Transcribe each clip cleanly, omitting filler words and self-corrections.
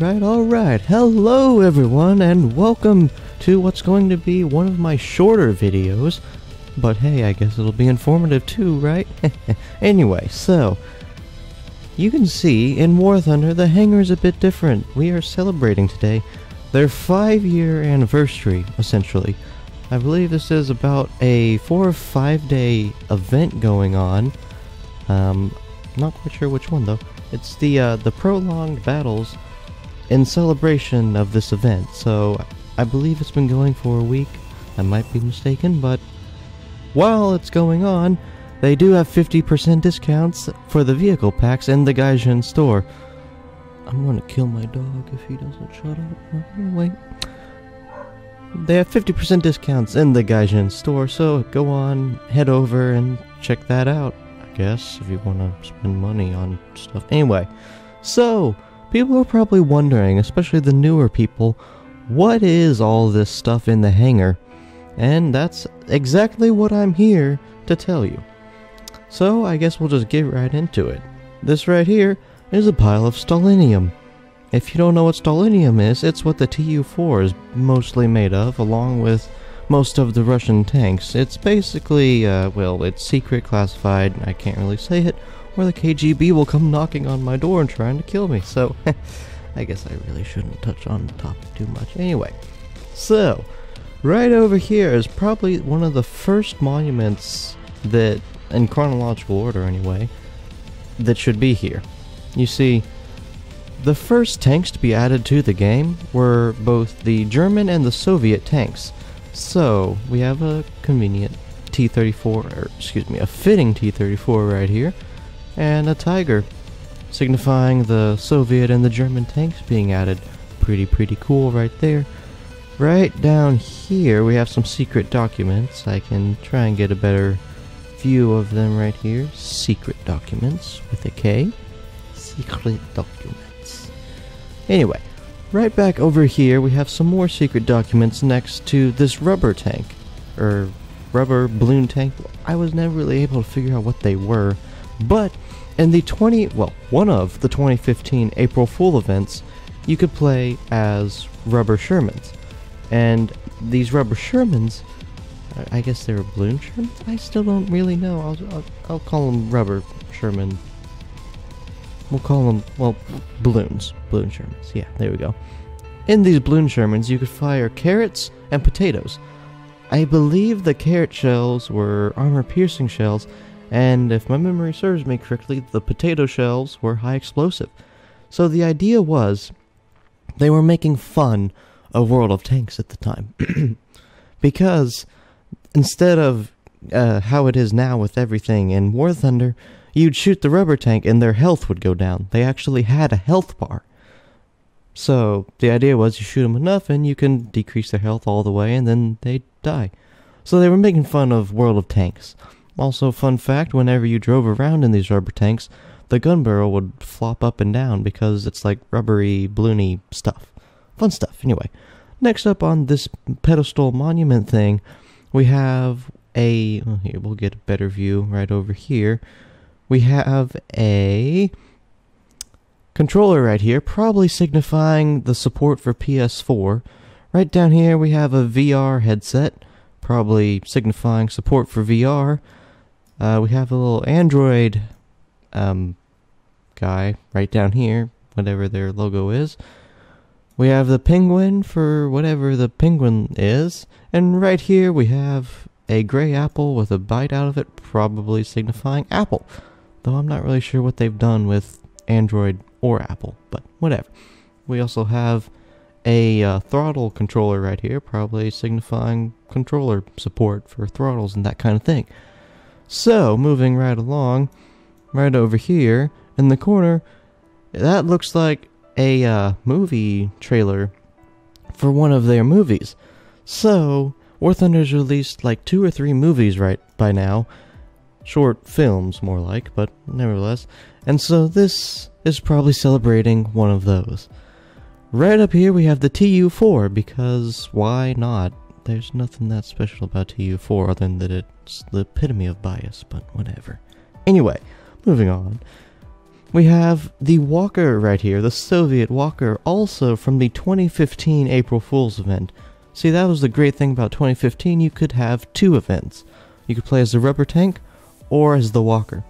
Alright, hello everyone, and welcome to what's going to be one of my shorter videos. But hey, I guess it'll be informative too, right? Anyway, so, you can see in War Thunder the hangar is a bit different. We are celebrating today their 5-year anniversary, essentially. I believe this is about a 4 or 5 day event going on. Not quite sure which one though. It's the prolonged battles in celebration of this event, so I believe it's been going for a week. I might be mistaken, but while it's going on, they do have 50% discounts for the vehicle packs in the Gaijin store. I'm gonna kill my dog if he doesn't shut up. Wait. They have 50% discounts in the Gaijin store, so go on, head over and check that out, I guess, if you want to spend money on stuff. Anyway, so people are probably wondering, especially the newer people, what is all this stuff in the hangar? And that's exactly what I'm here to tell you. So I guess we'll just get right into it. This right here is a pile of stalinium. If you don't know what stalinium is, it's what the Tu-4 is mostly made of, along with most of the Russian tanks. It's basically, well, it's secret, classified, I can't really say it, or the KGB will come knocking on my door and trying to kill me, so I guess I really shouldn't touch on the topic too much. Anyway, so, right over here is probably one of the first monuments that, in chronological order anyway, that should be here. You see, the first tanks to be added to the game were both the German and the Soviet tanks. So, we have a convenient T-34, or excuse me, a fitting T-34 right here, and a Tiger, signifying the Soviet and the German tanks being added. Pretty cool right there. Right down here we have some secret documents. I can try and get a better view of them right here. Secret documents with a K. Secret documents. Anyway, right back over here we have some more secret documents next to this rubber tank, or rubber balloon tank. I was never really able to figure out what they were, but in the one of the 2015 April Fool events, you could play as rubber Shermans. And these rubber Shermans, I guess they were balloon Shermans? I still don't really know. I'll call them rubber Sherman. We'll call them, well, balloons. Balloon Shermans. Yeah, there we go. In these balloon Shermans, you could fire carrots and potatoes. I believe the carrot shells were armor-piercing shells, and if my memory serves me correctly, the potato shells were high explosive. So the idea was, they were making fun of World of Tanks at the time. Because, instead of how it is now with everything in War Thunder, you'd shoot the rubber tank and their health would go down. They actually had a health bar. So, the idea was you shoot them enough and you can decrease their health all the way and then they die. So they were making fun of World of Tanks. Also, fun fact, whenever you drove around in these rubber tanks, the gun barrel would flop up and down because it's like rubbery, balloony stuff. Fun stuff, anyway. Next up on this pedestal monument thing, we have a, well, here, we'll get a better view right over here. We have a controller right here, probably signifying the support for PS4. Right down here we have a VR headset, probably signifying support for VR. We have a little Android guy right down here, whatever their logo is. We have the penguin for whatever the penguin is, and right here we have a gray apple with a bite out of it, probably signifying Apple. Though I'm not really sure what they've done with Android or Apple, but whatever. We also have a throttle controller right here, probably signifying controller support for throttles and that kind of thing. So, moving right along, right over here, in the corner, that looks like a movie trailer for one of their movies. So, War Thunder's released like 2 or 3 movies right by now. Short films, more like, but nevertheless. And so this is probably celebrating one of those. Right up here we have the Tu-4, because why not? There's nothing that special about Tu-4 other than that it's the epitome of bias, but whatever. Anyway, moving on. We have the Walker right here, the Soviet Walker, also from the 2015 April Fool's event. See, that was the great thing about 2015, you could have two events. You could play as the rubber tank, or as the Walker.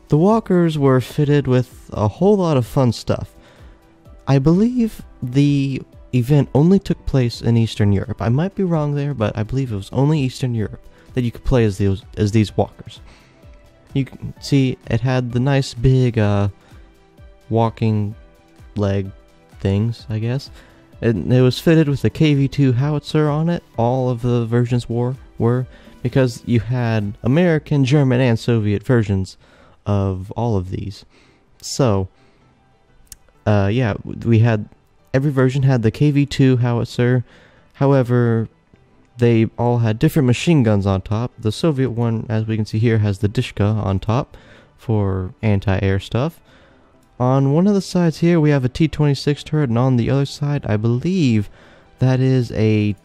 The Walkers were fitted with a whole lot of fun stuff. I believe the event only took place in Eastern Europe. I might be wrong there, but I believe it was only Eastern Europe that you could play as these Walkers. You can see it had the nice big walking leg things, I guess. It was fitted with the KV-2 howitzer on it. All of the versions were, because you had American, German, and Soviet versions of all of these. So, yeah, we had, every version had the KV-2 howitzer. However, they all had different machine guns on top. The Soviet one, as we can see here, has the Dishka on top for anti-air stuff. On one of the sides here, we have a T-26 turret, and on the other side, I believe that is a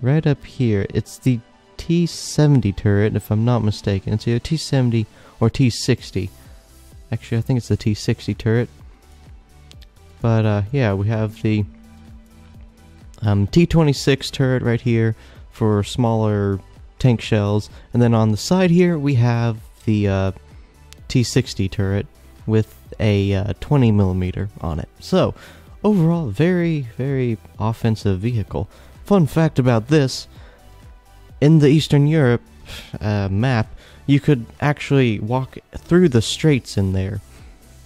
right up here, it's the T-70 turret, if I'm not mistaken. It's either T-70 or T-60. Actually, I think it's the T-60 turret. But, yeah, we have the T-26 turret right here for smaller tank shells. And then on the side here, we have the T-60 turret with a 20mm on it. So, overall, very, very offensive vehicle. Fun fact about this, in the Eastern Europe map, you could actually walk through the straits in there.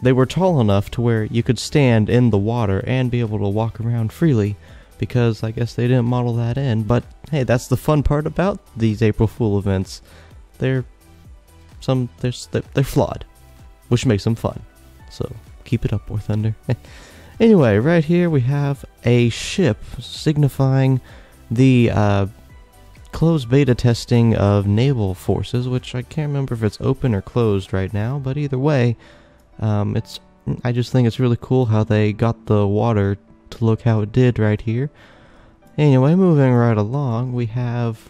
They were tall enough to where you could stand in the water and be able to walk around freely, because I guess they didn't model that in. But hey, that's the fun part about these April Fool events. They're flawed, which makes them fun. So keep it up, War Thunder. Anyway, right here we have a ship signifying the closed beta testing of Naval Forces, which I can't remember if it's open or closed right now, but either way, I just think it's really cool how they got the water to look how it did right here. Anyway, moving right along, we have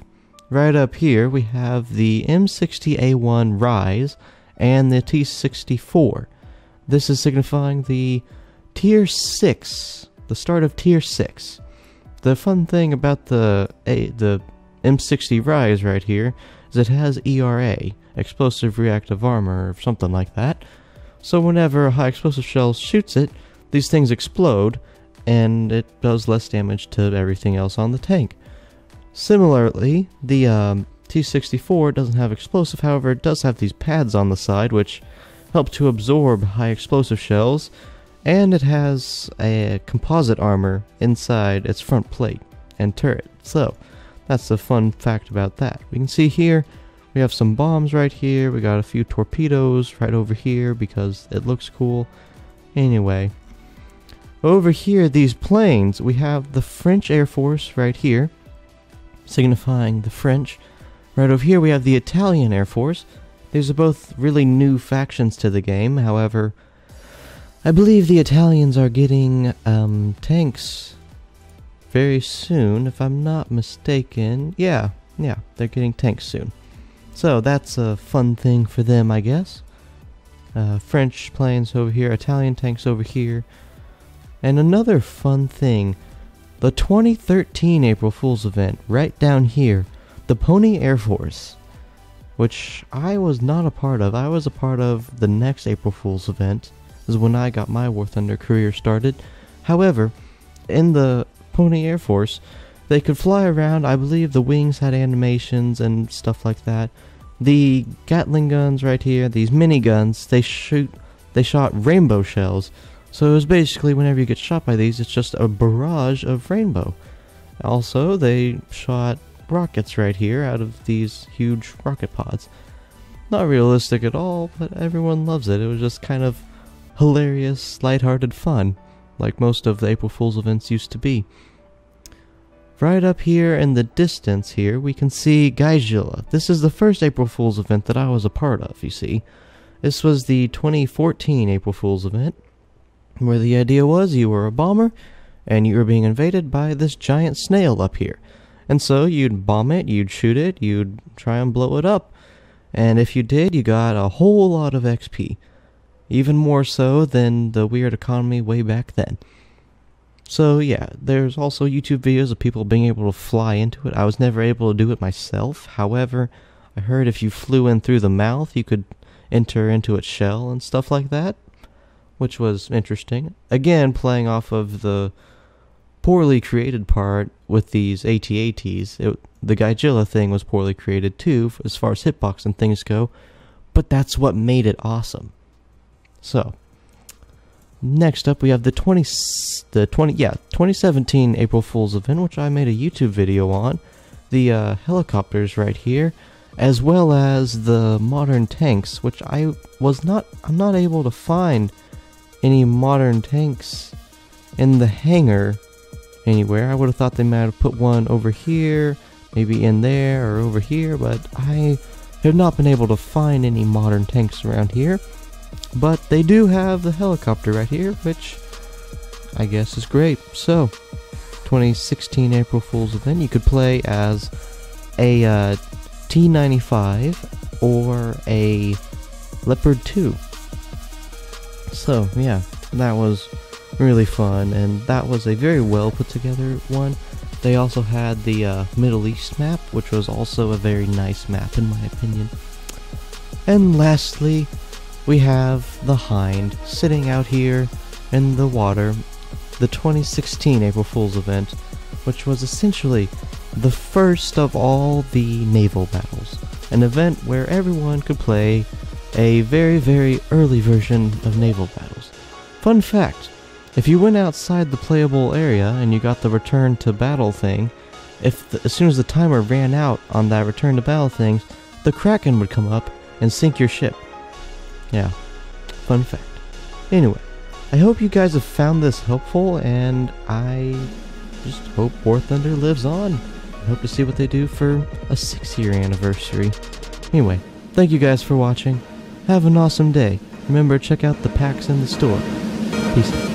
right up here, we have the M60A1 Rise and the T-64. This is signifying the Tier 6, the start of Tier 6. The fun thing about the M60 Rise right here is it has ERA, Explosive Reactive Armor, or something like that. So whenever a high explosive shell shoots it, these things explode, and it does less damage to everything else on the tank. Similarly, the T-64 doesn't have explosive, however it does have these pads on the side which help to absorb high explosive shells, and it has a composite armor inside its front plate and turret. So, that's the fun fact about that. We can see here, we have some bombs right here, we got a few torpedoes right over here because it looks cool. Anyway, over here, these planes, we have the French Air Force right here, signifying the French. Right over here we have the Italian Air Force. These are both really new factions to the game, however, I believe the Italians are getting tanks very soon, if I'm not mistaken. Yeah, they're getting tanks soon. So that's a fun thing for them, I guess. French planes over here, Italian tanks over here. And another fun thing, the 2013 April Fool's event, right down here, the Pony Air Force, which I was not a part of. I was a part of the next April Fool's event. This is when I got my War Thunder career started. However, in the Pony Air Force, they could fly around. I believe the wings had animations and stuff like that. The Gatling guns right here, these mini guns, they shot rainbow shells. So it was basically whenever you get shot by these, it's just a barrage of rainbow. Also, they shot rockets right here out of these huge rocket pods. Not realistic at all, but everyone loves it. It was just kind of hilarious, lighthearted fun, like most of the April Fool's events used to be. Right up here in the distance here, we can see Jilla. This is the first April Fool's event that I was a part of, you see. This was the 2014 April Fool's event, where the idea was you were a bomber, and you were being invaded by this giant snail up here. And so you'd bomb it, you'd shoot it, you'd try and blow it up. And if you did, you got a whole lot of XP. Even more so than the weird economy way back then. So yeah, there's also YouTube videos of people being able to fly into it. I was never able to do it myself. However, I heard if you flew in through the mouth, you could enter into its shell and stuff like that, which was interesting. Again, playing off of the poorly created part with these AT-ATs. The guy Jilla thing was poorly created too, as far as hitbox and things go, but that's what made it awesome. So, next up we have the 2017 April Fool's event, which I made a YouTube video on. The helicopters right here, as well as the modern tanks, which I'm not able to find any modern tanks in the hangar anywhere. I would have thought they might have put one over here, maybe in there or over here, but I have not been able to find any modern tanks around here. But they do have the helicopter right here, which I guess is great. So, 2016 April Fool's event, you could play as a T-95 or a Leopard 2. So, yeah, that was really fun, and that was a very well put together one. They also had the Middle East map, which was also a very nice map in my opinion. And lastly, we have the Hind sitting out here in the water, the 2016 April Fool's event, which was essentially the first of all the naval battles, an event where everyone could play a very, very early version of naval battles. Fun fact, if you went outside the playable area and you got the return to battle thing, as soon as the timer ran out on that return to battle thing, the Kraken would come up and sink your ship. Yeah, fun fact. Anyway, I hope you guys have found this helpful, and I just hope War Thunder lives on. I hope to see what they do for a 6-year anniversary. Anyway, thank you guys for watching. Have an awesome day. Remember, check out the packs in the store. Peace out.